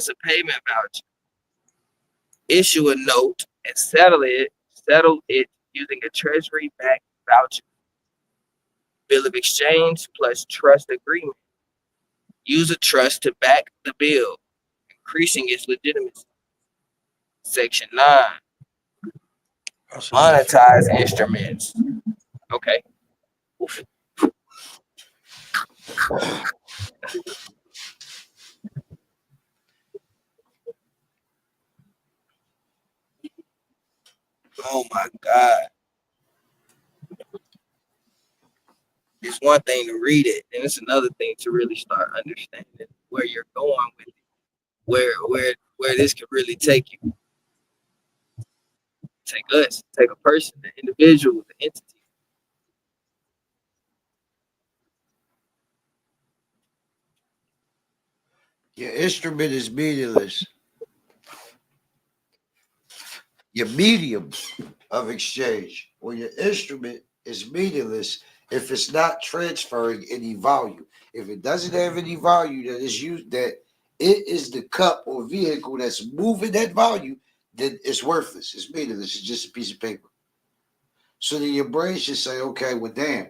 a payment voucher. Issue a note and settle it using a treasury-backed voucher. Bill of exchange plus trust agreement. Use a trust to back the bill, increasing its legitimacy. Section 9. Monetize instruments. Okay. Oh my God. It's one thing to read it, and it's another thing to really start understanding where you're going with it, where this could really take you. Take us, take a person, an individual, the entity. Your instrument is meaningless. Your medium of exchange or your instrument is meaningless if it's not transferring any value. If it doesn't have any value that is used, that it is the cup or vehicle that's moving that value, then it's worthless. It's meaningless. It's just a piece of paper. So then your brain should say, okay, well, damn,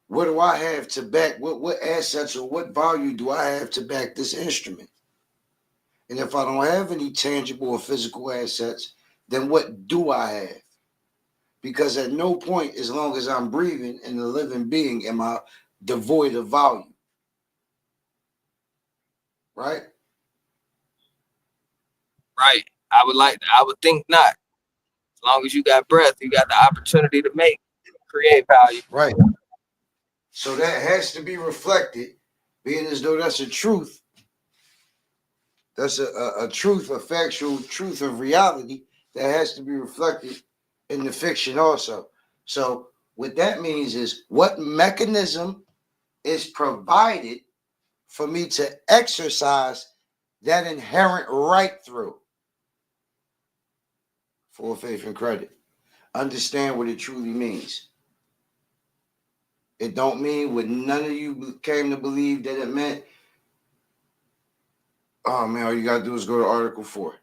what do I have to back? What assets or what value do I have to back this instrument? And if I don't have any tangible or physical assets, then what do I have? Because at no point, as long as I'm breathing and a living being, am I devoid of value. Right? Right. I would think not. As long as you got breath, you got the opportunity to create value. Right. So that has to be reflected, being as though that's a truth. That's a truth, a factual truth of reality that has to be reflected in the fiction also. So what that means is what mechanism is provided for me to exercise that inherent right through full faith and credit. Understand what it truly means. It don't mean what none of you came to believe that it meant. Oh man, all you gotta do is go to Article 4.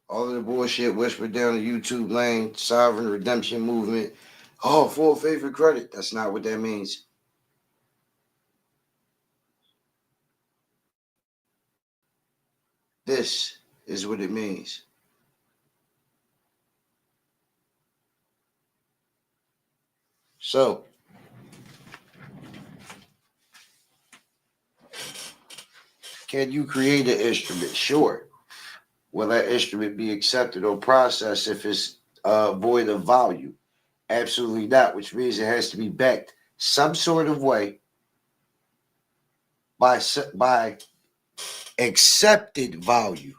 All of the bullshit whispered down the YouTube lane, sovereign redemption movement. Oh, full faith and credit. That's not what that means. This is what it means. So, can you create an instrument? Sure. Will that instrument be accepted or processed if it's void of value? Absolutely not, which means it has to be backed some sort of way by accepted value.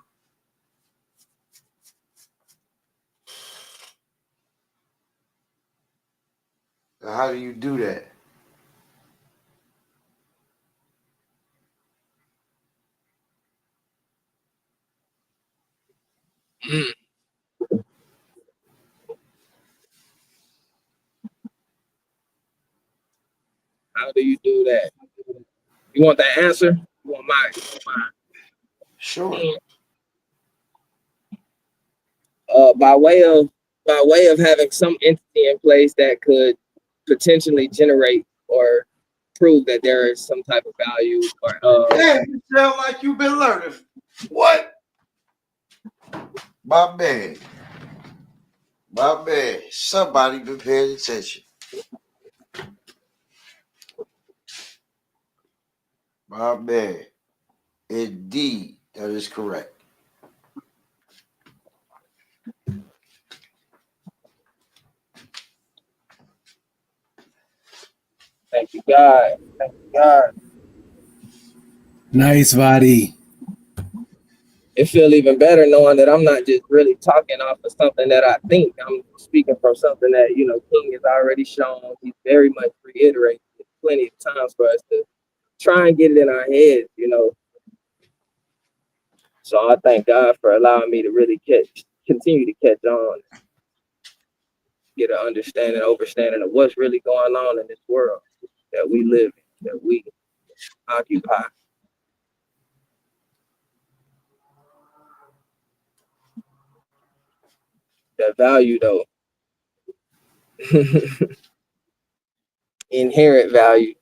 Now, how do you do that? Mm. How do you do that? You want that answer? You want mine? Sure. By way of having some entity in place that could potentially generate or prove that there is some type of value or Damn, you sound like you've been learning. What? My man. My man. Somebody been paying attention. My man. Indeed, that is correct. thank you God. Thank you God. Nice, Vadi. It feel even better knowing that I'm not just really talking off of something that I think. I'm speaking from something that, King has already shown. He's very much reiterated plenty of times for us to try and get it in our heads. So I thank God for allowing me to really continue to catch on, get an understanding, overstanding of what's really going on in this world. we live in, that we occupy. That value, though, inherent value.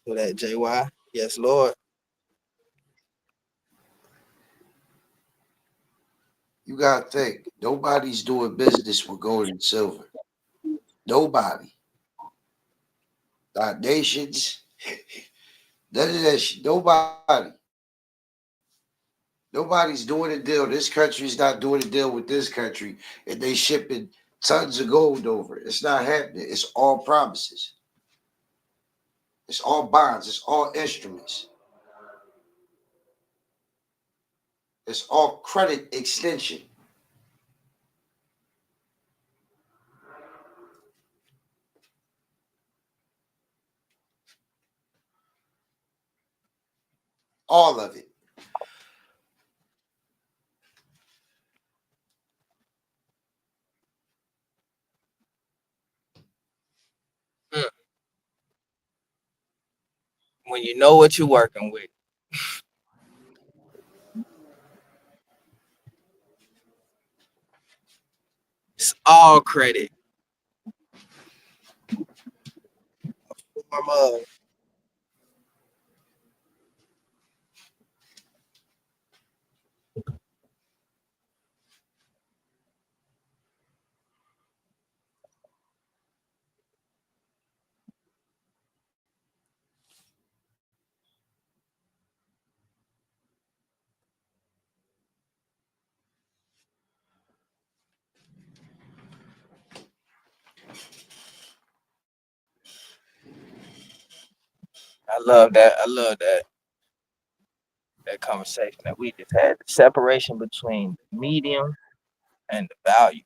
With that JY, yes, Lord. You gotta think, nobody's doing business with gold and silver. Nobody. Not nations. None of that shit. Nobody. Nobody's doing a deal. This country's not doing a deal with this country, and they shipping tons of gold over. It's not happening. It's all promises. It's all bonds. It's all instruments. It's all credit extension. All of it. Mm. When you know what you're working with. It's all credit. Form of I love that. I love that conversation that we just had. The separation between the medium and the value.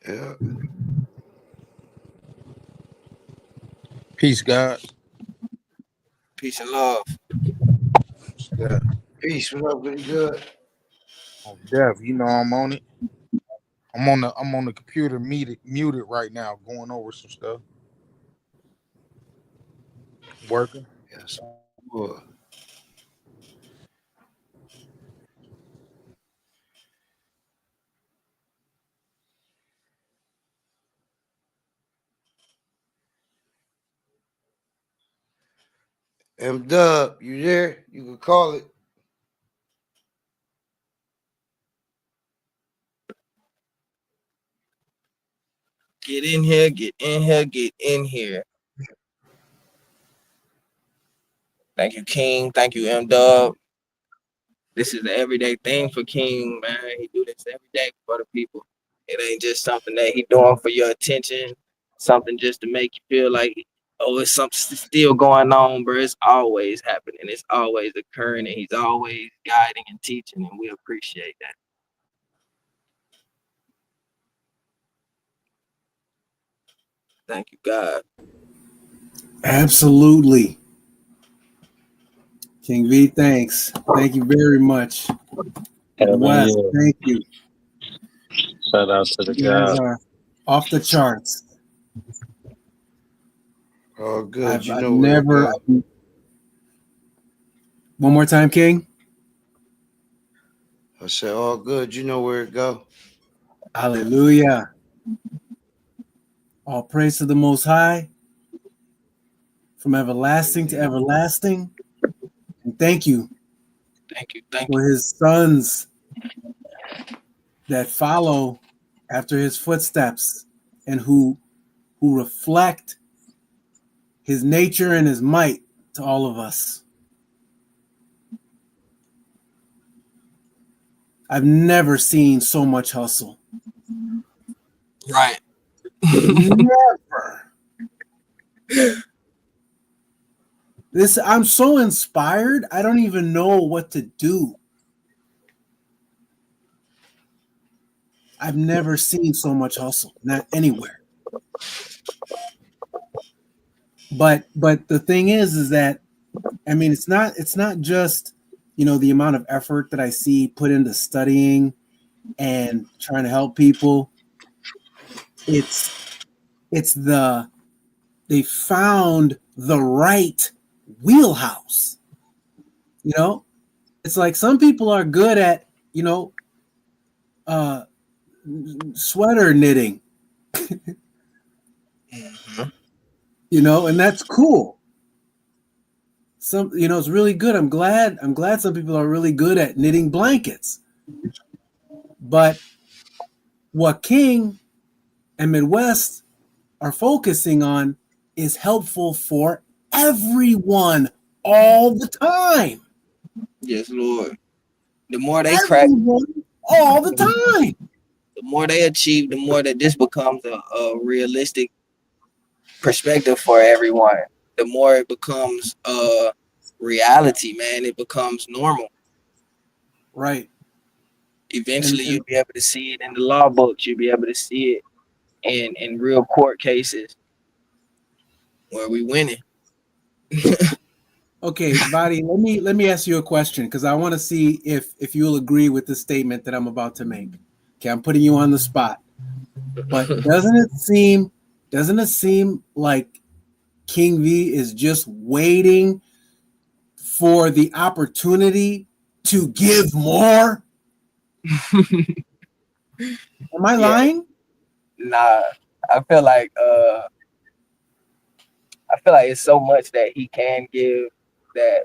Yeah. Peace, God. Peace and love. Yeah. Peace. What up? Pretty good. Oh, Dev, you know I'm on it. I'm on the computer muted right now, going over some stuff. Working. Yes. Well, M Dub, you there? You can call it. Get in here, get in here, get in here. Thank you, King. Thank you, M Dub. This is an everyday thing for King, man. He do this every day for the people. It ain't just something that he doing for your attention, something just to make you feel like, oh, it's something still going on, bro. It's always happening. It's always occurring, and he's always guiding and teaching, and we appreciate that. Thank you, God. Absolutely. King V, thanks. Thank you very much. Heaven, Wes, yeah. thank you. Shout out to the You guys God. are off the charts. Oh, good. I've You know where it never. go. One more time, King. I said, all good. You know where it go. Hallelujah. All praise to the Most High, from everlasting to everlasting. And thank you Thank you. Thank for you. his sons that follow after his footsteps and who reflect his nature and his might to all of us. I've never seen so much hustle. Right. Never. I'm so inspired. I don't even know what to do. I've never seen so much hustle, not anywhere. But the thing is that I mean it's not just the amount of effort that I see put into studying and trying to help people, it's they found the right wheelhouse. It's like some people are good at, uh, sweater knitting, Mhm. and that's cool. It's really good. I'm glad some people are really good at knitting blankets. But what King and Midwest are focusing on is helpful for everyone all the time. Yes, Lord. The more they crack, Everyone all the time. the more they achieve, the more that this becomes a realistic perspective for everyone. The more it becomes reality, man. It becomes normal. Right. Eventually, And you'll be able to see it in the law books. You'll be able to see it in real court cases where we winning. okay, Vadi, let me ask you a question because I want to see if you'll agree with the statement that I'm about to make. Okay, I'm putting you on the spot. But doesn't it seem like King V is just waiting for the opportunity to give more? Am I Yeah, lying? nah. I feel like it's so much that he can give that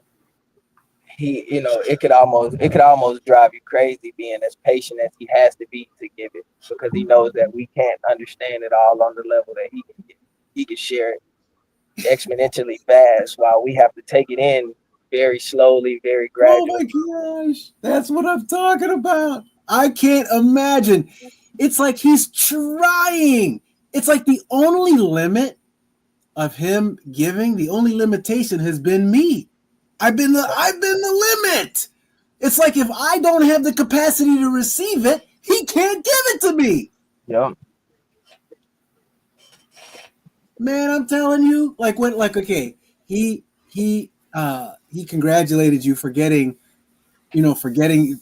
it could almost drive you crazy being as patient as he has to be to give it because he knows that we can't understand it all on the level that he can share it exponentially fast while we have to take it in very slowly, very Oh gradually. my gosh, that's what I'm talking about. I can't imagine. It's like he's trying. It's like the only limit of him giving, the only limitation has been me. I've been the limit. It's like if I don't have the capacity to receive it, he can't give it to me. Yep. Man, I'm telling you, okay, he congratulated you for getting,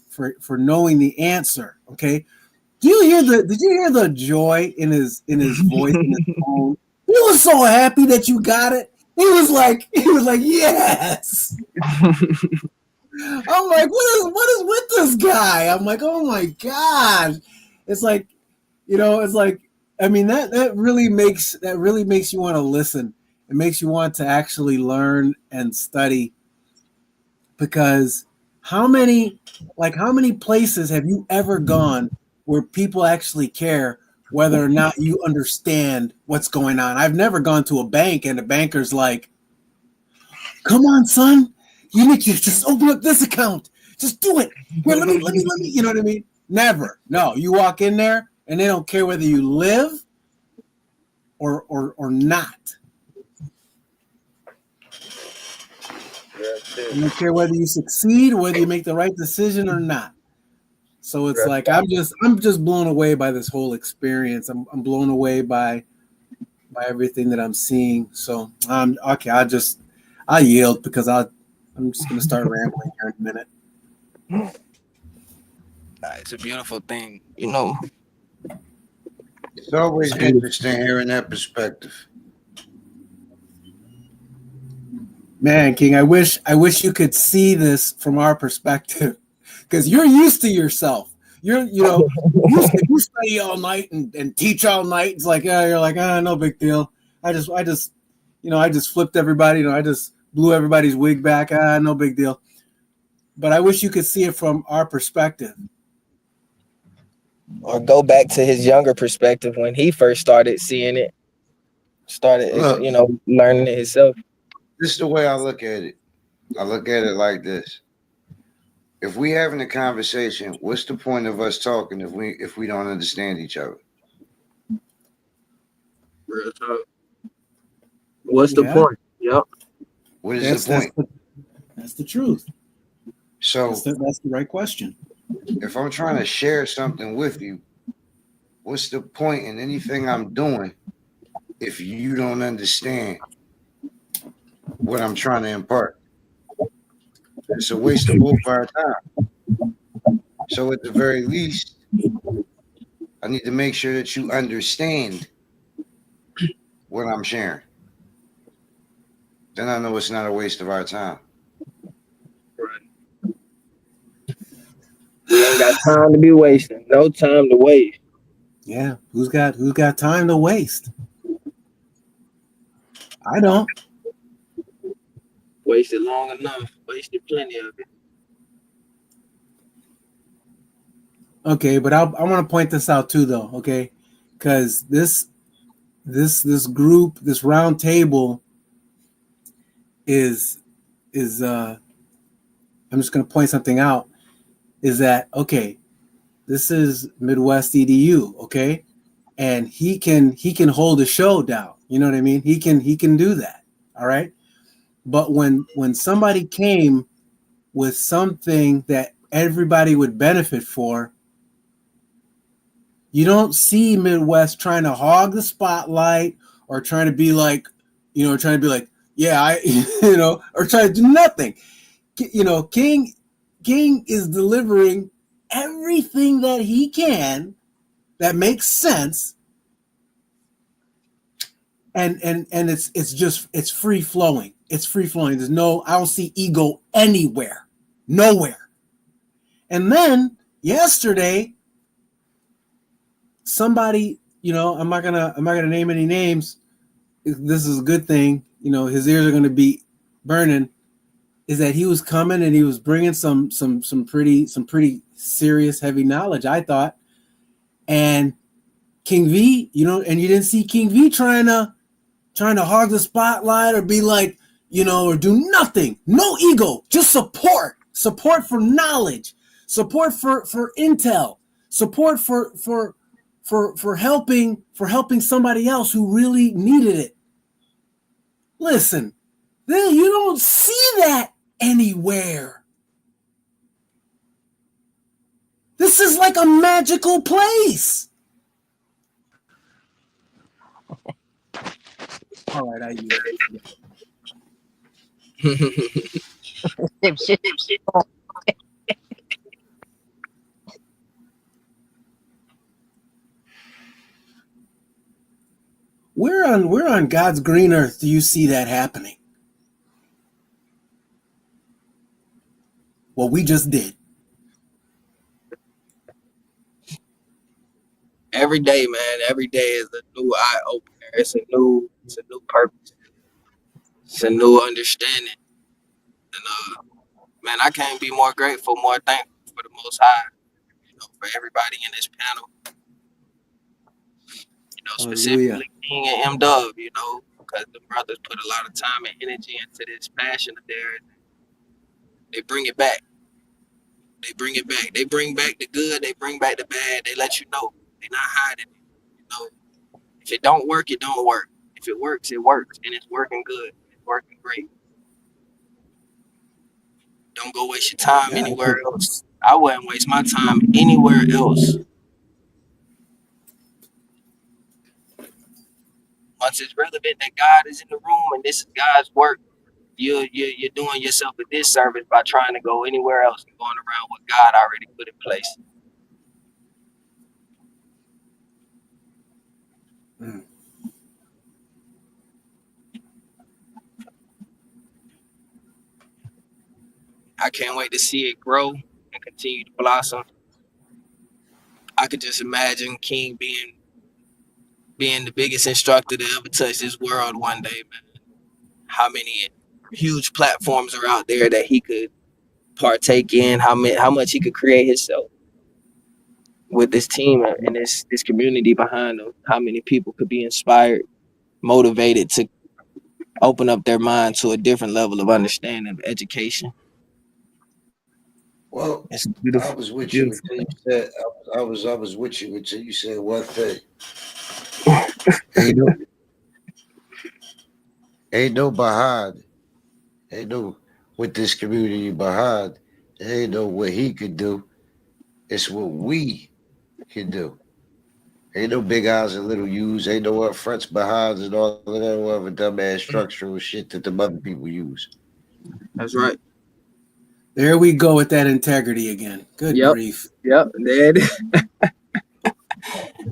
for knowing the answer. Okay. Did you hear the joy in his voice, in his tone? He was so happy that you got it. He was like, yes. I'm like, what is with this guy? I'm like, oh my god. It's like, it's like, I mean, that really makes you want to listen. It makes you want to actually learn and study because how many places have you ever gone where people actually care whether or not you understand what's going on? I've never gone to a bank and the banker's like, come on, son, you need to just open up this account. Just do it. Here, let me, you know what I mean? Never. No, you walk in there and they don't care whether you live or not. They don't care whether you succeed, whether you make the right decision or not. So it's like I'm just blown away by this whole experience. I'm blown away by everything that I'm seeing. So okay. I yield because I'm just gonna start rambling here in a minute. It's a beautiful thing, It's always interesting hearing that perspective. Man, King, I wish you could see this from our perspective because you're used to yourself. You study all night and teach all night. It's like, you're like, no big deal. I just flipped everybody. I just blew everybody's wig back. No big deal. But I wish you could see it from our perspective. or go back to his younger perspective when he first started seeing it, Look, learning it himself. this is the way I look at it. I look at it like this. If we having a conversation, what's the point of us talking if we don't understand each other? Real talk. What's the point? Yep. What is the point? That's the truth. So that's the right question. if I'm trying to share something with you, what's the point in anything I'm doing if you don't understand what I'm trying to impart? It's a waste of both our time. So at the very least, I need to make sure that you understand what I'm sharing. Then I know it's not a waste of our time. Right. We ain't got time to be wasting. No time to waste. Yeah, who's got time to waste? I don't. Wasted long enough. Wasted plenty of it. Okay, but I want to point this out too, though. Okay, because this group, this round table, is I'm just going to point something out. Is that okay? This is Midwest EDU, okay, and he can hold a show down. You know what I mean? He can do that. All right. But when somebody came with something that everybody would benefit for, you don't see Midwest trying to hog the spotlight or trying to be like, yeah, I, or trying to do nothing. King is delivering everything that he can that makes sense, and it's free flowing. It's free flowing. I don't see ego anywhere, nowhere. And then yesterday, somebody, I'm not gonna name any names. This is a good thing. His ears are gonna be burning. Is that he was coming and he was bringing some pretty serious heavy knowledge, I thought. And King V, and you didn't see King V trying to hog the spotlight or be like, or do nothing. No ego, just support for knowledge, support for intel, support for helping somebody else who really needed it. Listen, you don't see that anywhere. This is like a magical place. All right, I use it. Where on God's green earth do you see that happening? Well, we just did. Every day, man. Every day is a new eye opener. It's a new purpose. It's a new understanding. And man, I can't be more grateful, more thankful for the Most High. For everybody in this panel. Specifically King and M Dub. Because the brothers put a lot of time and energy into this passion of theirs. They bring it back. They bring it back. They bring back the good. They bring back the bad. They let you know. They're not hiding it. If it don't work, it don't work. If it works, it works. And it's working good. It's working great. Don't go waste your time anywhere else. I wouldn't waste my time anywhere else. Once it's relevant that God is in the room and this is God's work, you're doing yourself a disservice by trying to go anywhere else and going around what God already put in place. I can't wait to see it grow and continue to blossom. I could just imagine King being the biggest instructor to ever touch this world one day, man. How many huge platforms are out there that he could partake in? How much he could create himself with this team and this community behind him? How many people could be inspired, motivated to open up their mind to a different level of understanding of education? Well, it's beautiful. I was with you until you said I was with you until you said one thing. Ain't no behind. Ain't no with this community behind. Ain't no what he could do. It's what we can do. Ain't no big eyes and little U's. Ain't no up fronts, behinds, and all of that whatever dumbass structural shit that the other people use. That's right. There we go with that integrity again. Good Yep. grief. Yep. There it is.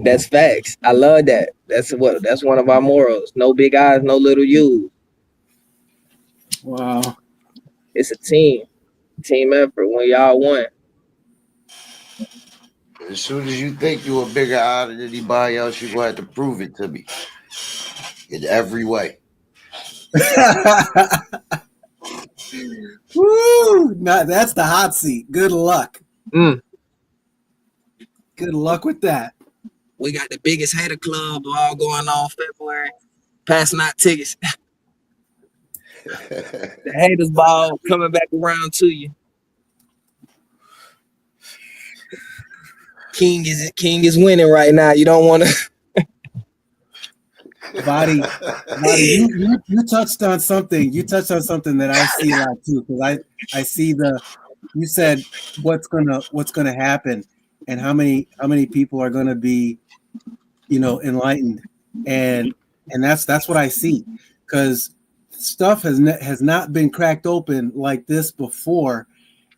That's facts. I love that. That's one of our morals. No big eyes, no little U's. Wow. It's a team effort when y'all won. As soon as you think you're a bigger eye than anybody else, you're going to have to prove it to me in every way. Woo! That's the hot seat. Good luck. Mm. Good luck with that. We got the biggest hater club all going on February. Passing out tickets. The haters ball coming back around to you. King is winning right now. You don't want to. Vadi, you touched on something. You touched on something that I see a lot too. Because I see you said what's gonna happen and how many people are gonna be, enlightened, and that's what I see, because stuff has not been cracked open like this before.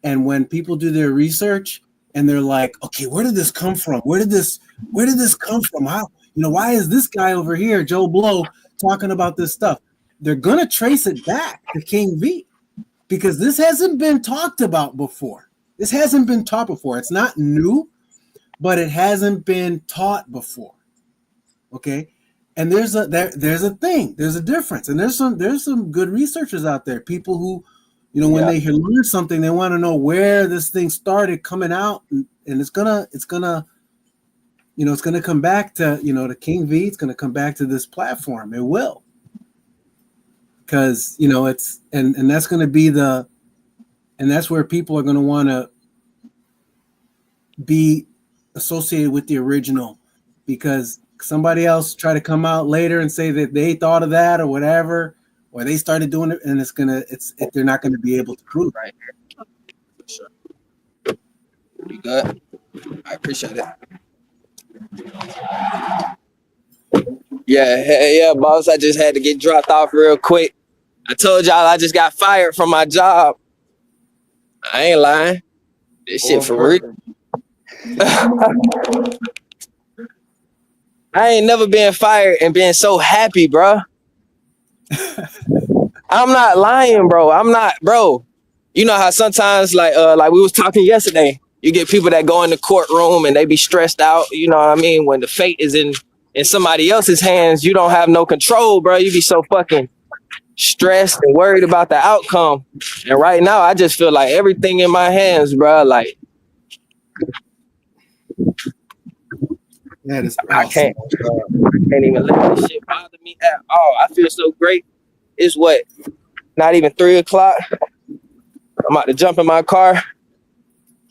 And when people do their research and they're like, okay, where did this come from? Where did this come from? How, why is this guy over here, Joe Blow, talking about this stuff? They're gonna trace it back to King V, because this hasn't been talked about before. This hasn't been taught before. It's not new, but it hasn't been taught before. Okay. And there's a thing, there's a difference. And there's some good researchers out there, people who, when they learn something, they want to know where this thing started coming out, and it's gonna come back to, to King V. It's gonna come back to this platform. It will, because it's and that's gonna be and that's where people are gonna want to be associated with the original, because somebody else try to come out later and say that they thought of that or whatever, or they started doing it, and they're not going to be able to prove right here. Sure. You good? I appreciate it. Yeah, boss. I just had to get dropped off real quick. I told y'all I just got fired from my job. I ain't lying. This shit for real. I ain't never been fired and been so happy, bro. I'm not lying, bro. I'm not, bro. You know how sometimes, like we was talking yesterday, you get people that go in the courtroom and they be stressed out. You know what I mean? When the fate is in somebody else's hands, you don't have no control, bro. You be so fucking stressed and worried about the outcome. And right now, I just feel like everything in my hands, bro. Like, that is awesome. I can't even let this shit bother me at all. I feel so great. It's what? Not even 3 o'clock. I'm about to jump in my car,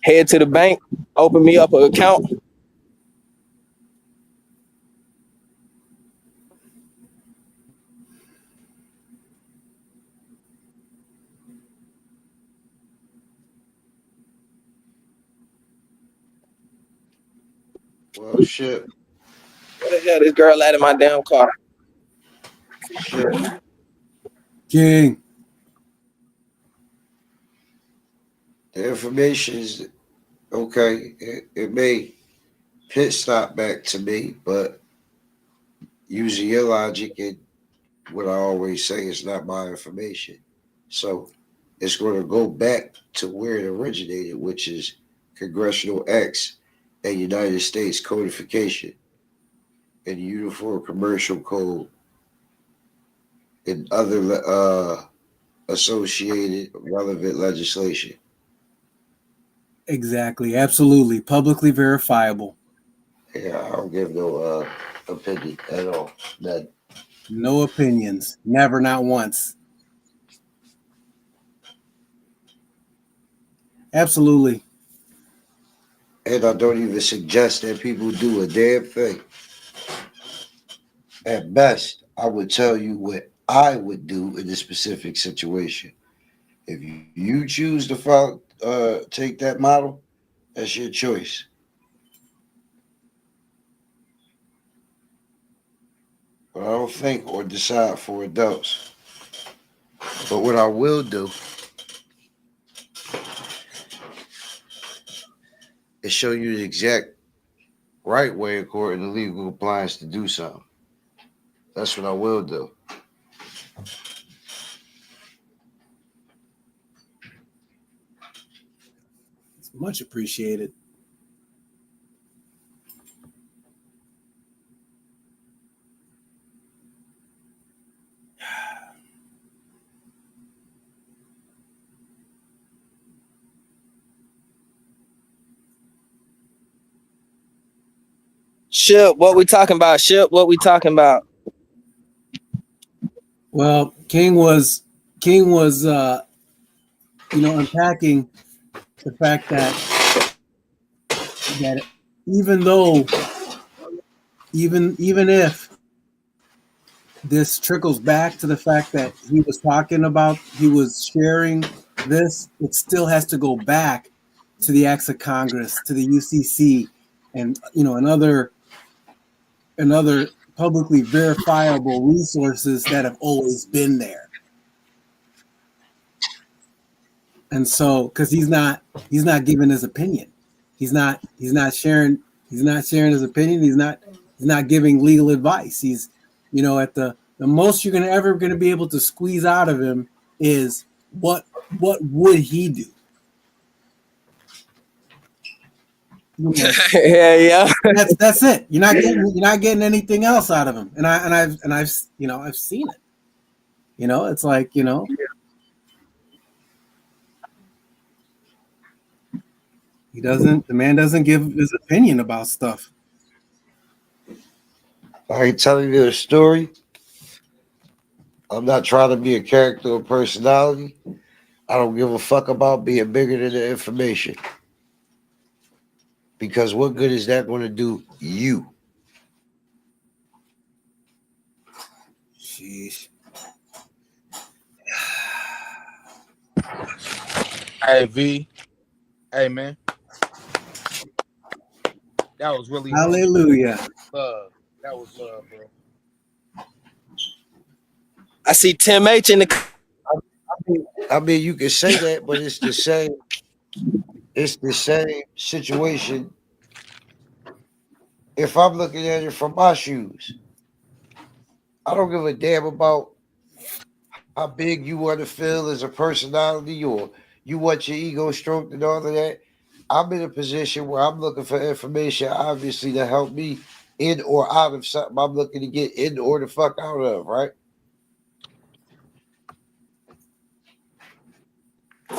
head to the bank, open me up an account. Well, shit. Where the hell this girl at in my damn car? Shit. King. The information is okay. It may pit stop back to me, but using your logic and what I always say, is not my information. So it's going to go back to where it originated, which is congressional acts and United States codification and the Uniform Commercial Code and other associated relevant legislation. Exactly. Absolutely. Publicly verifiable. Yeah, I don't give no opinion at all. None. No opinions. Never, not once. Absolutely. And I don't even suggest that people do a damn thing. At best, I would tell you what I would do in this specific situation. If you choose to follow, take that model, that's your choice. But I don't think or decide for adults. But what I will do and show you the exact right way according to legal compliance to do something. That's what I will do. It's much appreciated. Ship, what we talking about? Ship, what we talking about? Well, King was unpacking the fact that even though even if this trickles back to the fact that he was sharing this, it still has to go back to the acts of Congress, to the UCC, and another publicly verifiable resources that have always been there. And so, because he's not giving his opinion, he's not sharing his opinion. He's not giving legal advice. He's, at the most you're ever going to be able to squeeze out of him is what would he do? Yeah. That's it. You're not getting anything else out of him. And I've seen it. It's like, the man doesn't give his opinion about stuff. I ain't telling you a story. I'm not trying to be a character or personality. I don't give a fuck about being bigger than the information. Because what good is that going to do you? Sheesh. Hey V, hey man, that was really hallelujah. love. That was love, bro. I see Tim H in the. I mean, you can say that, but it's the same. It's the same situation. If I'm looking at it from my shoes, I don't give a damn about how big you want to feel as a personality or you want your ego stroked and all of that. I'm in a position where I'm looking for information, obviously, to help me in or out of something I'm looking to get in or the fuck out of, right?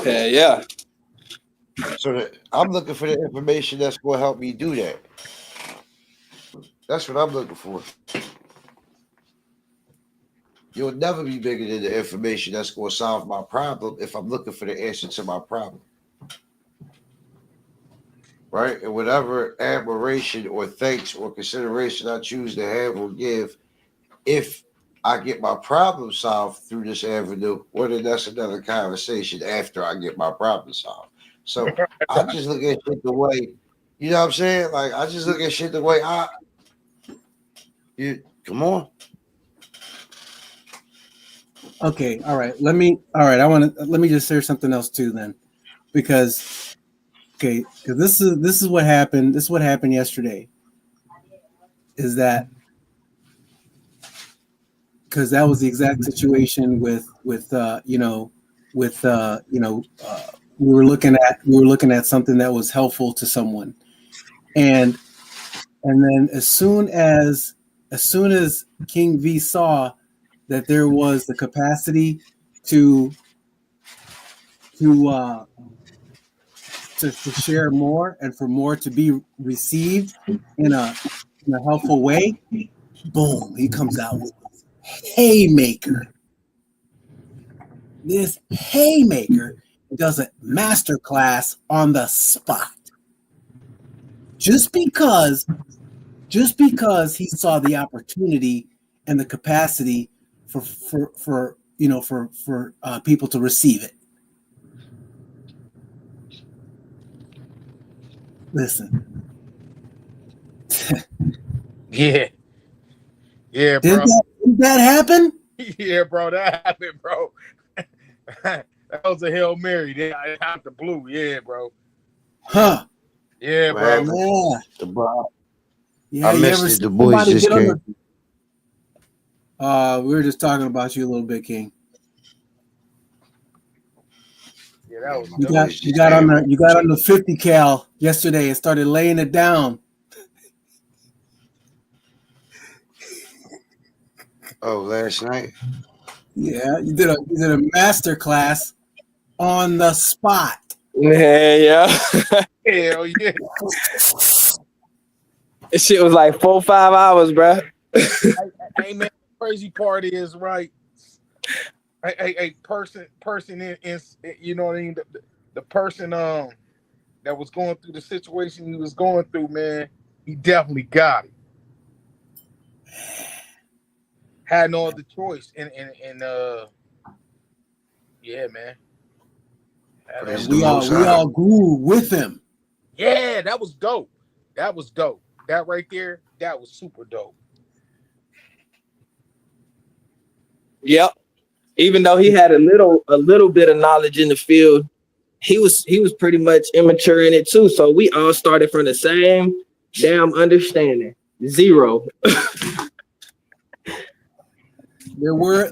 Yeah. So I'm looking for the information that's going to help me do that. That's what I'm looking for. You'll never be bigger than the information that's going to solve my problem if I'm looking for the answer to my problem. Right? And whatever admiration or thanks or consideration I choose to have or give, if I get my problem solved through this avenue, well, then that's another conversation after I get my problem solved. So I just look at shit the way, you know what I'm saying? Like, I just look at shit the way come on. Okay, all right. Let me just share something else too then. Because this is what happened. This is what happened yesterday. Is that because that was the exact situation with we were looking at something that was helpful to someone, and then as soon as King V saw that there was the capacity to share more and for more to be received in a helpful way, boom, he comes out with haymaker. This haymaker does a masterclass on the spot. Just because he saw the opportunity and the capacity for people to receive it. Listen. Yeah, bro. Didn't that happen? Yeah, bro, that happened, bro. That was a Hail Mary. Out the blue, yeah, bro. Huh. Yeah, What bro. happened? Yeah. The bar. Yeah, I you missed ever it. see The boys somebody just get on came. the we were just talking about you a little bit, King. Yeah, that was My You dope. got boys you just got on came. the you got on the 50 cal yesterday and started laying it down. Oh, last night. Yeah, you did a master class on the spot. Yeah. Hell yeah. This shit was like 4-5 hours, bro. Hey man, the crazy part is right. A person in you know what I mean. The person that was going through the situation he was going through, man, he definitely got it. Had no other choice, and yeah, man. Had no Praise other- the Most We High. all grew with him. Yeah, that was dope. That was dope. That right there, that was super dope. Yep. Even though he had a little bit of knowledge in the field, he was pretty much immature in it too. So we all started from the same damn understanding. Zero. There were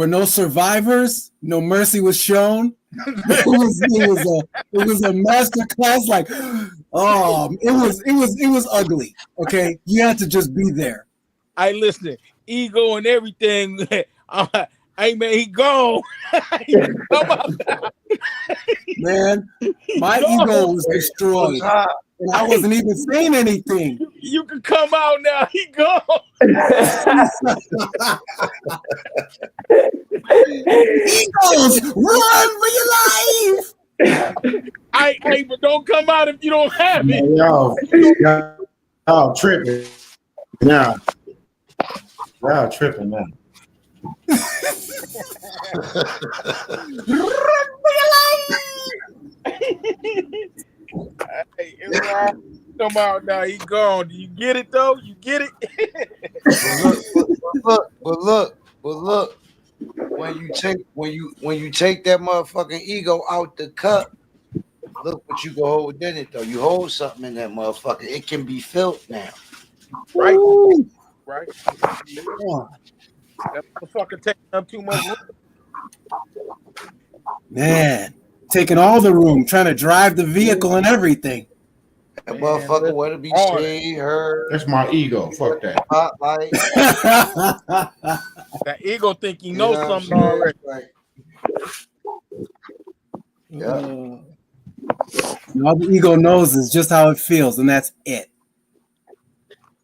no survivors. No mercy was shown. It was a master class. Like, oh, it was ugly. Okay, you had to just be there. I listen, ego and everything. Hey man, he gone. He can come out now. Man, my He gone. ego was Most destroyed, High. and I wasn't even saying anything. You can come out now. He gone. Egos, run for your life! Hey, but don't come out if you don't have it. Y'all tripping now. Y'all tripping now. Hey, come out now. He gone. Do you get it though? You get it? But look. When you take that motherfucking ego out the cup, look what you go hold within it though. You hold something in that motherfucker. It can be felt now. Right. Woo. Right. Oh, That motherfucker taking up too much room. man, taking all the room, trying to drive the vehicle and everything. That Man, motherfucker want to be all seen, heard, That's my ego. Fuck that. spotlight. That ego think he You knows know what I'm something saying? already. Like, yeah. All the ego knows is just how it feels, and that's it.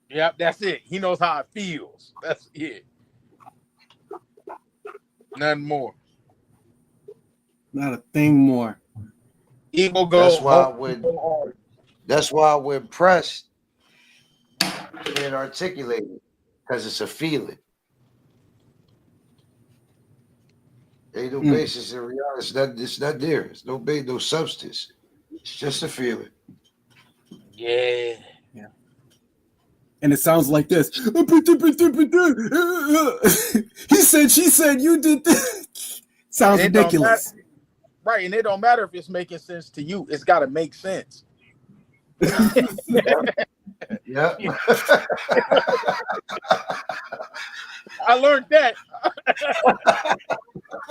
Yep, that's it. He knows how it feels. That's it. Nothing more. Not a thing more. Ego go. That's why when pressed, can't articulate it because it's a feeling. Ain't no basis in reality. It's not there. It's no base, no substance. It's just a feeling. Yeah. And it sounds like this. He said, she said, you did this. Sounds And it don't ridiculous. Right, and it don't matter if it's making sense to you. It's got to make sense. Yeah. I learned that.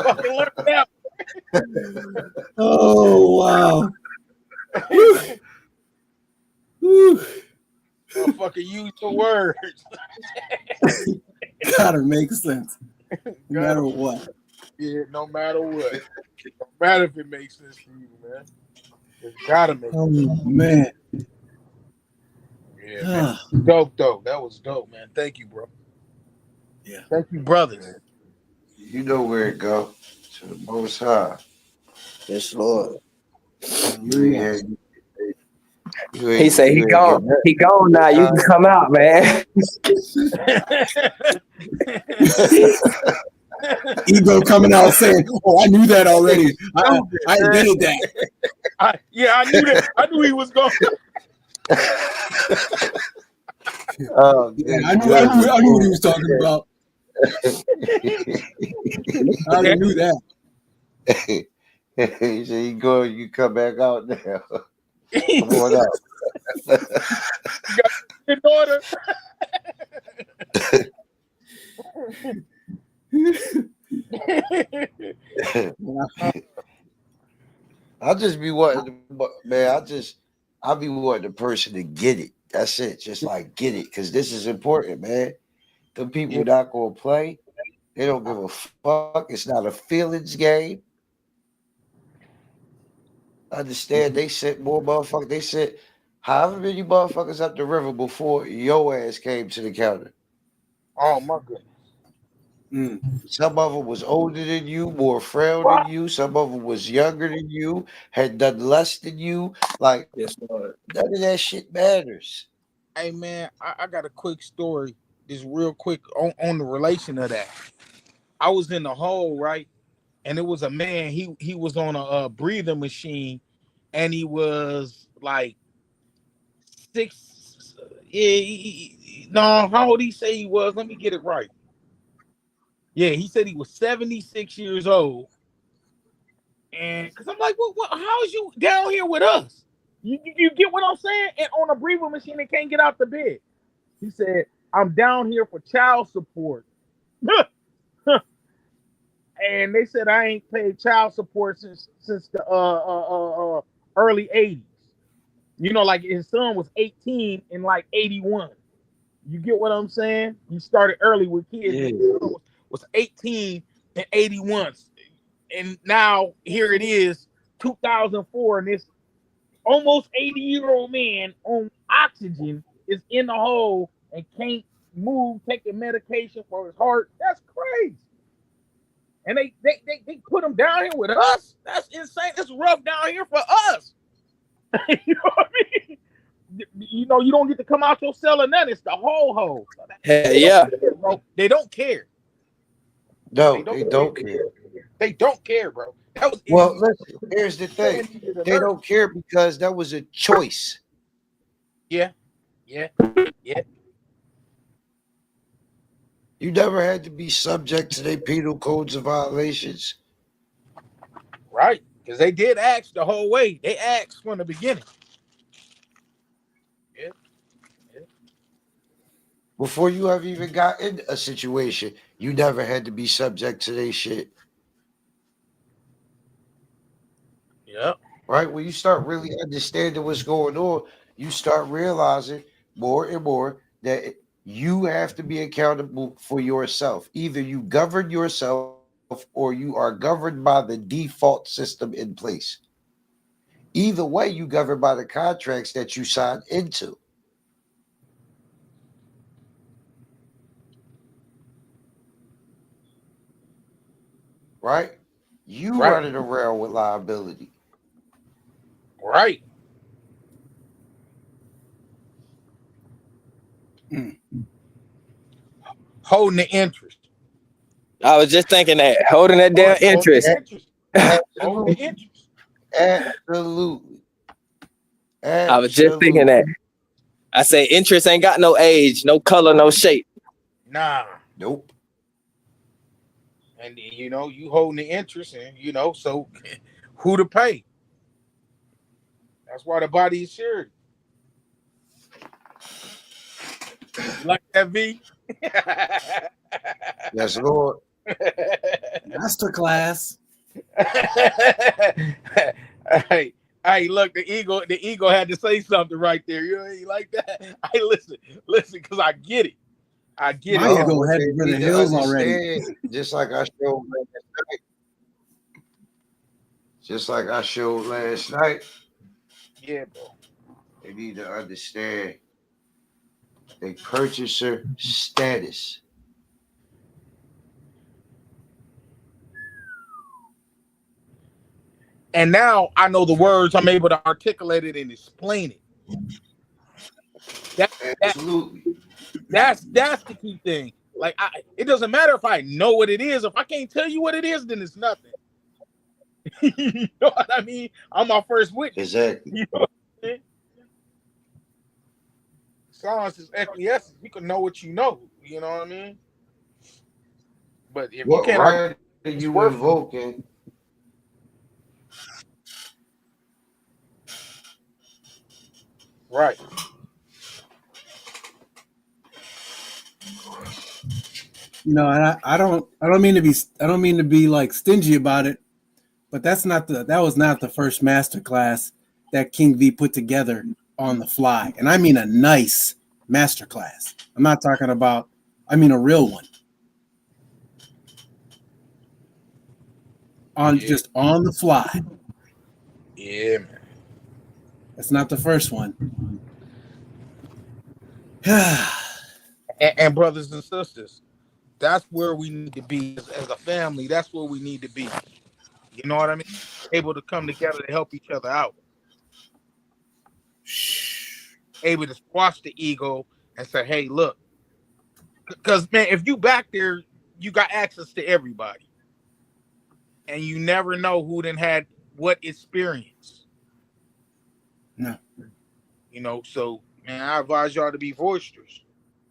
Fucking learned that. Oh, wow. Woo. Motherfucker, use the words. Gotta make sense. No matter what. Yeah, no matter what. No matter if it makes sense to you, man. It's gotta make sense. Oh, man. Yeah, man. Dope, though. That was dope, man. Thank you, bro. Yeah. Thank you, brothers. You know where it go. To the Most High. Yes, Lord. He said he gone. He gone now. You can come out, man. Ego coming out saying, "Oh, I knew that already. I invented that." I knew that. I knew he was going. Yeah, I knew what he was talking about. I already knew that. He said, you come back out now. Come on out. You got your daughter. I just be wanting, man. I be wanting the person to get it. That's it. Just like get it, because this is important, man. The people Yeah. not gonna play. They don't give a fuck. It's not a feelings game. Understand? They sent more motherfuckers. They sent however many motherfuckers up the river before your ass came to the counter. Oh my goodness. Mm. Some of them was older than you, more frail than you. Some of them was younger than you, had done less than you. Like Yes, Lord. none of that shit matters. Hey man, I got a quick story, just real quick on the relation of that. I was in the hole, right? And it was a man, he was on a breathing machine, and he was like six, no, how old he say he was? Let me get it right. Yeah, he said he was 76 years old. And because I'm like, what, how is you down here with us? You get what I'm saying? And on a breathing machine and can't get out the bed. He said, I'm down here for child support. And they said I ain't paid child support since the early 80s. You know, like his son was 18 in like 81. You get what I'm saying? He started early with kids. Yeah. His son was 18 in 81. And now here it is, 2004, and this almost 80-year-old man on oxygen is in the hole and can't move, taking medication for his heart. That's crazy. And they put him down here with us. That's insane. It's rough down here for us. You know what I mean? You know, you don't get to come out your cell or nothing. It's the whole hole. Hell yeah. Bro. They don't care. No, they don't care. They don't care, bro. That was Well, listen, here's the thing. They don't care because that was a choice. Yeah. You never had to be subject to their penal codes of violations. Right. Because they did ask the whole way. They asked from the beginning. Yeah. Before you ever even got in a situation, you never had to be subject to their shit. Yep. Right? When you start really understanding what's going on, you start realizing more and more that you have to be accountable for yourself. Either you govern yourself or you are governed by the default system in place. Either way, you govern by the contracts that you signed into. Right? You Right. running around with liability. Right. Mm. Holding the interest. I was just thinking that. Holding that damn interest. Holding the interest. Absolutely. I was just thinking that. I say interest ain't got no age, no color, no shape. Nah. Nope. And you know, you holding the interest, and you know, so who to pay? That's why the body is shared. You like that, V? Yes, Lord. Masterclass. Hey, look, the ego had to say something right there. You like that? Hey, listen, because I get it. I get My it. ego what had they to go need to to hills already. understand, just like I showed last night, Yeah, bro. they need to understand a purchaser status. And now I know the words. I'm able to articulate it and explain it. Absolutely. That's the key thing. Like, it doesn't matter if I know what it is. If I can't tell you what it is, then it's nothing. You know what I mean? I'm my first witness. Exactly. You know what I mean? Silence is acquiescence. You can know what you know. You know what I mean? But if What you can't, right are it's you worth. invoking Right. You know, and I don't mean to be like stingy about it, but that was not the first master class that King V put together on the fly. And I mean a nice master class. I'm not talking about, I mean a real one. Just on the fly. Yeah, man. That's not the first one. And brothers and sisters, that's where we need to be as a family. That's where we need to be. You know what I mean? Able to come together to help each other out. Able to squash the ego and say, hey, look. Because, man, if you back there, you got access to everybody. And you never know who then had what experience. No. You know, so, man, I advise y'all to be boisterous.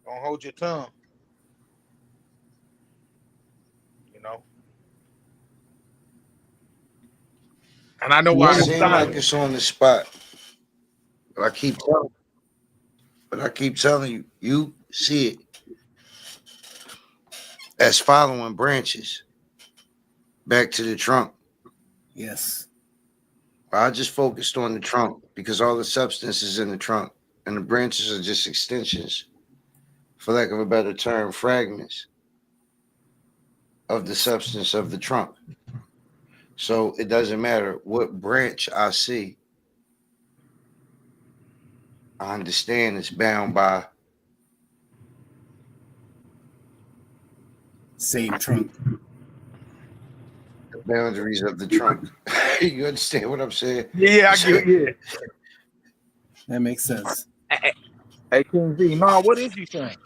Don't hold your tongue. You know? And I know It why. seems like it's on the spot. But I keep telling you, you see it as following branches back to the trunk. Yes. I just focused on the trunk because all the substance is in the trunk, and the branches are just extensions, for lack of a better term, fragments of the substance of the trunk. So it doesn't matter what branch I see. I understand it's bound by Same trunk. the boundaries of the trunk. You understand what I'm saying? Yeah, I get it. Yeah. That makes sense. Hey, King V, no, what is you saying?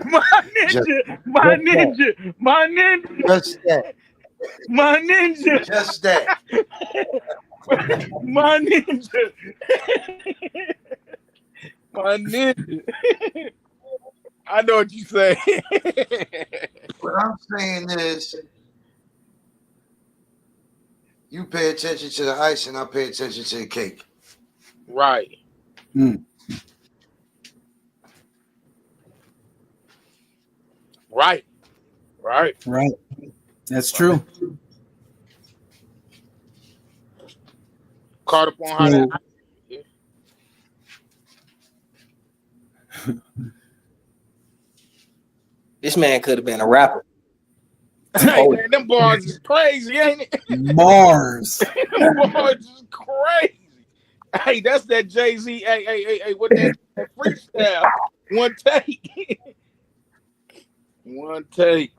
my ninja, Just that. my ninja, Just that. my ninja, my ninja. I know what you say. What I'm saying is, you pay attention to the ice and I pay attention to the cake. Right. Mm. Right. Right. That's true. Caught up on how So, that. This man could have been a rapper. Hey, man, them bars is crazy, ain't it? Mars. Them bars is crazy. Hey, that's that Jay-Z. Hey, what that freestyle? One take. One take.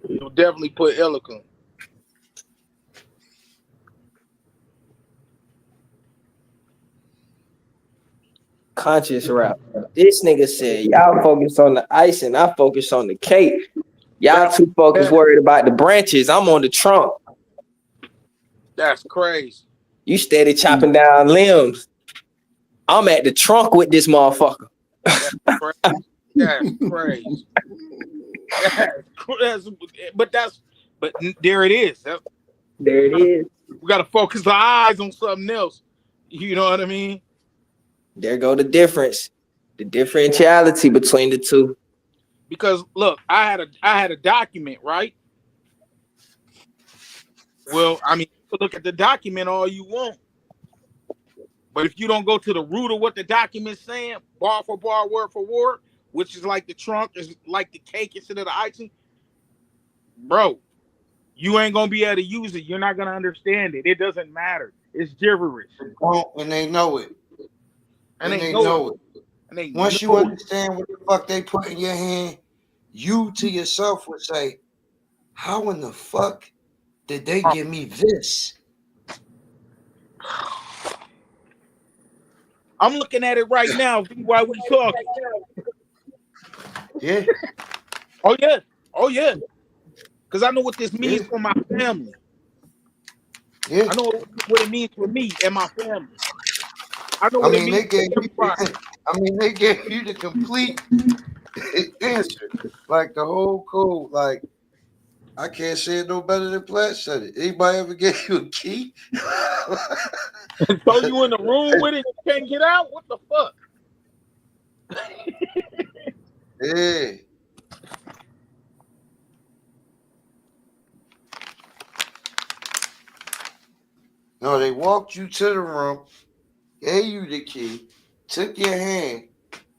You'll definitely put eloquent. Conscious rap. This nigga said, y'all focus on the ice and I focus on the cake. Y'all too focused worried about the branches. I'm on the trunk. That's crazy. You steady chopping down limbs. I'm at the trunk with this motherfucker. That's crazy. That's crazy. But there it is. There it is. We got to focus our eyes on something else. You know what I mean? There go the difference. The differentiality between the two. Because look, I had a document, right? Well, I mean, you can look at the document all you want. But if you don't go to the root of what the document's saying, bar for bar, word for word, which is like the trunk, is like the cake instead of the icing, bro, you ain't gonna be able to use it. You're not gonna understand it. It doesn't matter. It's gibberish. And they know it. And they know it. And they Once you understand what the fuck they put in your hand, you to yourself would say, how in the fuck did they give me this? I'm looking at it right now while we talking. Yeah. Oh yeah. Because I know what this means for my family. Yeah. I know what it means for me and my family. I know what it means for everybody. They gave you the complete answer. Like the whole code. Like, I can't say it no better than Platt said it. Anybody ever gave you a key? Throw you in the room with it and can't get out? What the fuck? Yeah. No, they walked you to the room, gave you the key, took your hand,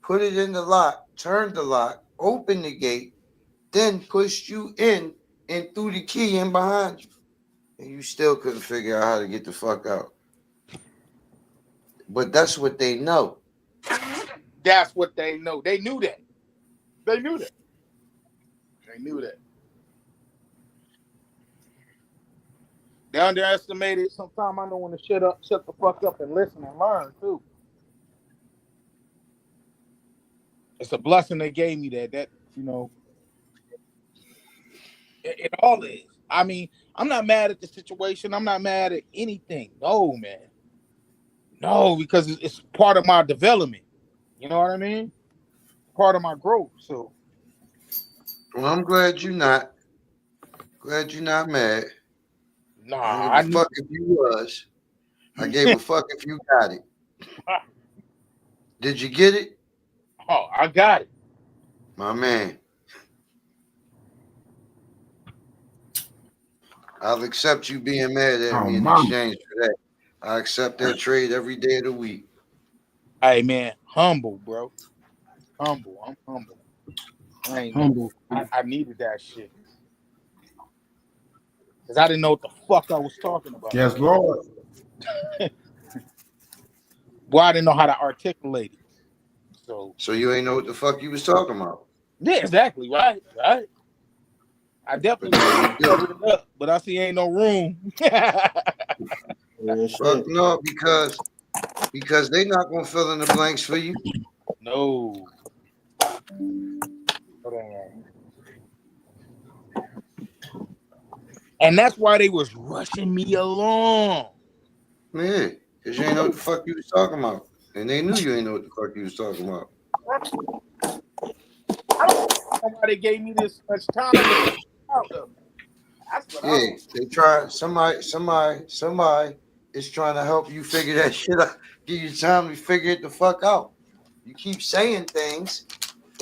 put it in the lock, turned the lock, opened the gate, then pushed you in and threw the key in behind you. And you still couldn't figure out how to get the fuck out. But that's what they know. That's what they know. They knew that. They knew that. They knew that. They underestimated. Sometimes I don't want to shut the fuck up and listen and learn too. It's a blessing they gave me that you know, it all is. I mean, I'm not mad at the situation. I'm not mad at anything. No, man. No, because it's part of my development. You know what I mean? Part of my growth. So, Well, I'm glad you're not. Glad you're not mad. nah, I don't I give a knew. fuck if you was. I gave a fuck if you got it. Did you get it? Oh, I got it. My man. I'll accept you being mad at Oh, me in mama. exchange for that. I accept that trade every day of the week. Hey, man, humble, bro. Humble. I'm humble. Humble. I needed that shit. Because I didn't know what the fuck I was talking about. Yes, Lord. Well, I didn't know how to articulate it. So you ain't know what the fuck you was talking about. yeah, exactly. Right. I definitely covered it up, but I see ain't no room. Fuck no, because they not gonna fill in the blanks for you. No. And that's why they was rushing me along. Man, because you ain't know what the fuck you was talking about. And they knew you ain't know what the fuck you was talking about. I don't know why they gave me this much time to figure out though. That's what I Yeah, don't. they try somebody is trying to help you figure that shit out. Give you time to figure it the fuck out. You keep saying things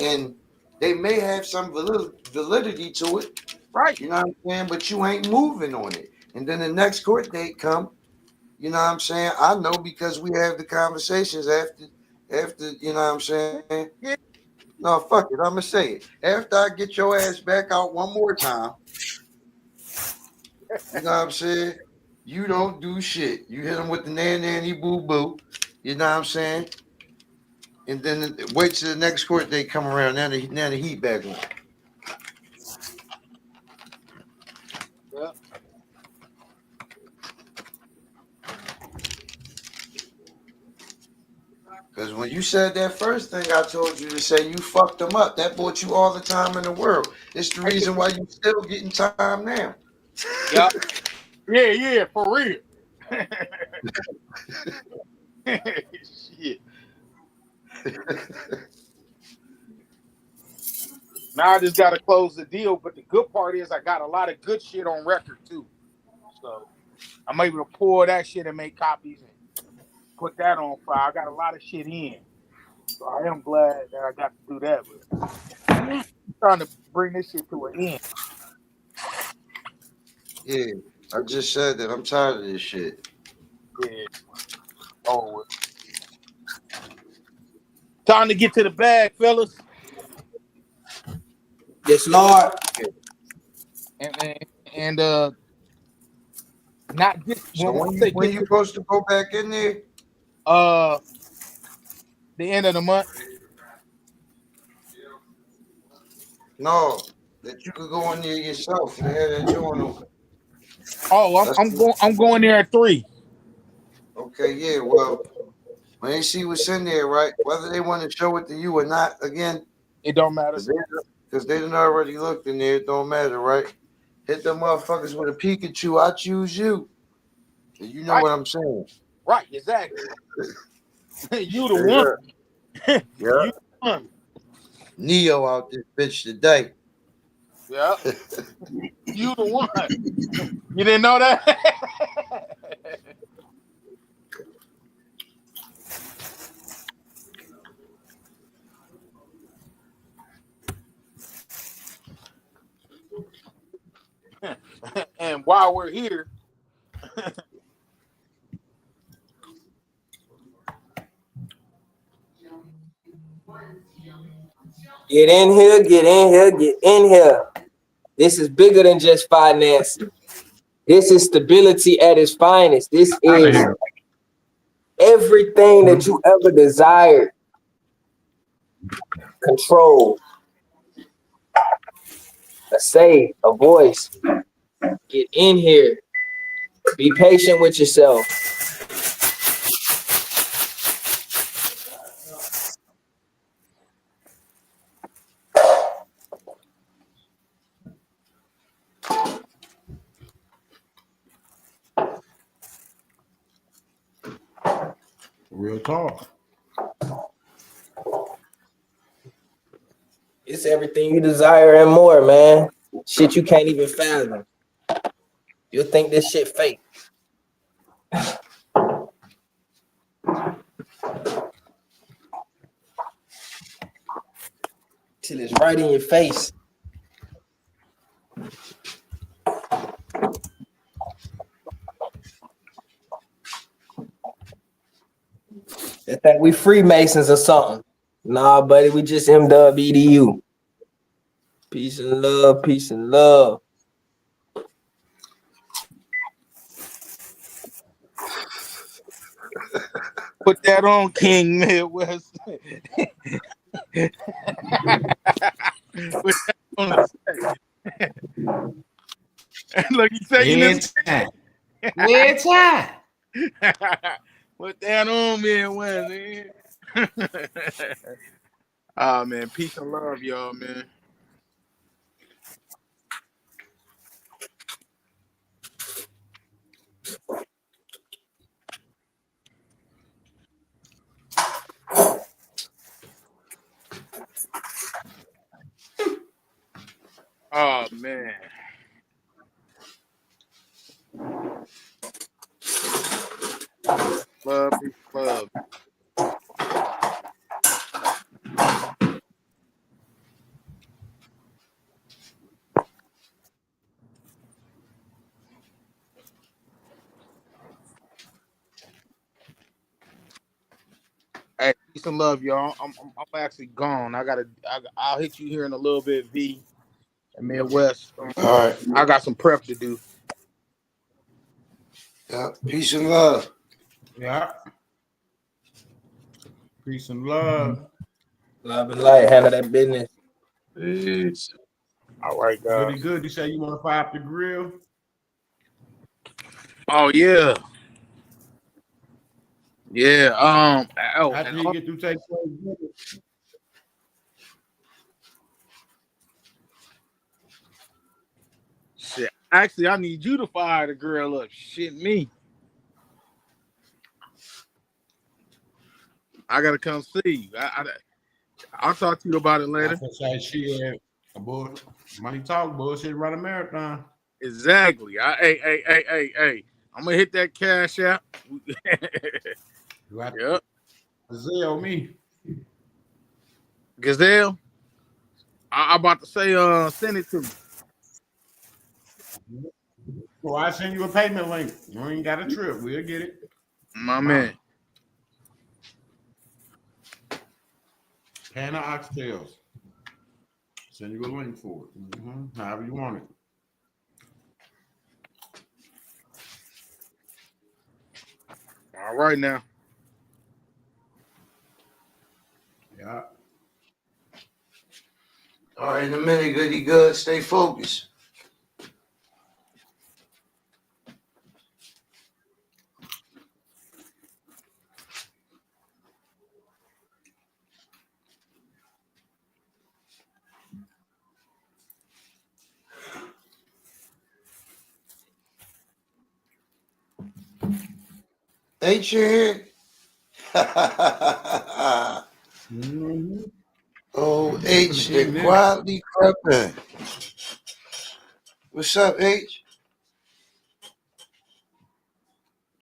and they may have some validity to it. Right. You know what I'm saying? But you ain't moving on it. And then the next court date come, you know what I'm saying? I know because we have the conversations after, you know what I'm saying? Yeah. No, fuck it. I'ma say it. After I get your ass back out one more time, you know what I'm saying? You don't do shit. You hit them with the nanny boo boo. You know what I'm saying? And then wait till the next court date come around. Now the heat back on. Yeah. Because when you said that first thing I told you to say, you fucked them up. That bought you all the time in the world. It's the reason why you still getting time now. Yeah. Yeah, for real. Shit. Now I just gotta close the deal, but the good part is I got a lot of good shit on record too. So I'm able to pull that shit and make copies and put that on file. I got a lot of shit in. So I am glad that I got to do that. But I'm trying to bring this shit to an end. Yeah, I just said that I'm tired of this shit. Yeah. Oh, time to get to the bag, fellas. Yes, Lord. And not just So when I say when get you to supposed to go back in there? the end of the month. No, that you could go in there yourself and have that joint open. Oh, I'm going there at 3. Okay, yeah, well, when they see what's in there, right, whether they want to show it to you or not, again, It don't matter. because they done already looked in there, it don't matter, right? Hit them motherfuckers with a Pikachu, I choose you. You know Right, what I'm saying? right, exactly. You the Straight one. up. Yeah. You the one. Neo out this bitch today. Yeah. You the one. You didn't know that? And while we're here, Get in here, get in here, get in here. This is bigger than just finance. This is stability at its finest. This Out of is here. everything that you ever desired. Control. A say, a voice. Get in here. Be patient with yourself. Real talk. It's everything you desire and more, man. Shit you can't even fathom. You'll think this shit fake. Till it's right in your face. They think we Freemasons or something. Nah, buddy, we just M-Dub EDU. Peace and love, peace and love. put that on King Midwest. Put that on the set. Look, you say you Time. Red time. Put that on Midwest, man. Oh man, peace and love, y'all, man. Oh man. Love, peace, love. Hey, peace and love, y'all. I'm actually gone. I'll hit you here in a little bit, V and Midwest. All right. I got some prep to do. Yeah. Peace and love. Yeah. Peace and love. Love and light, handle that business. Peace. All right, guys. Really good. You say you want to fire up the grill? Oh yeah. Yeah. Oh, After you get through taking shit. Actually, I need you to fire the girl up. Shit, me. I gotta come see you. I'll talk to you about it later. say she money talk bullshit, run a marathon. Exactly. Hey. I'm gonna hit that cash out. Yep. Gazelle me. Gazelle. I'm about to say, send it to me. Well, I send you a payment link. You ain't got a trip. We'll get it. My man. Pan of oxtails. Send you a link for it. However you want it. All right now. Yeah. All right, in a minute, goody good. Stay focused. Ain't you here? Oh, H, they quietly crept in. What's up, H?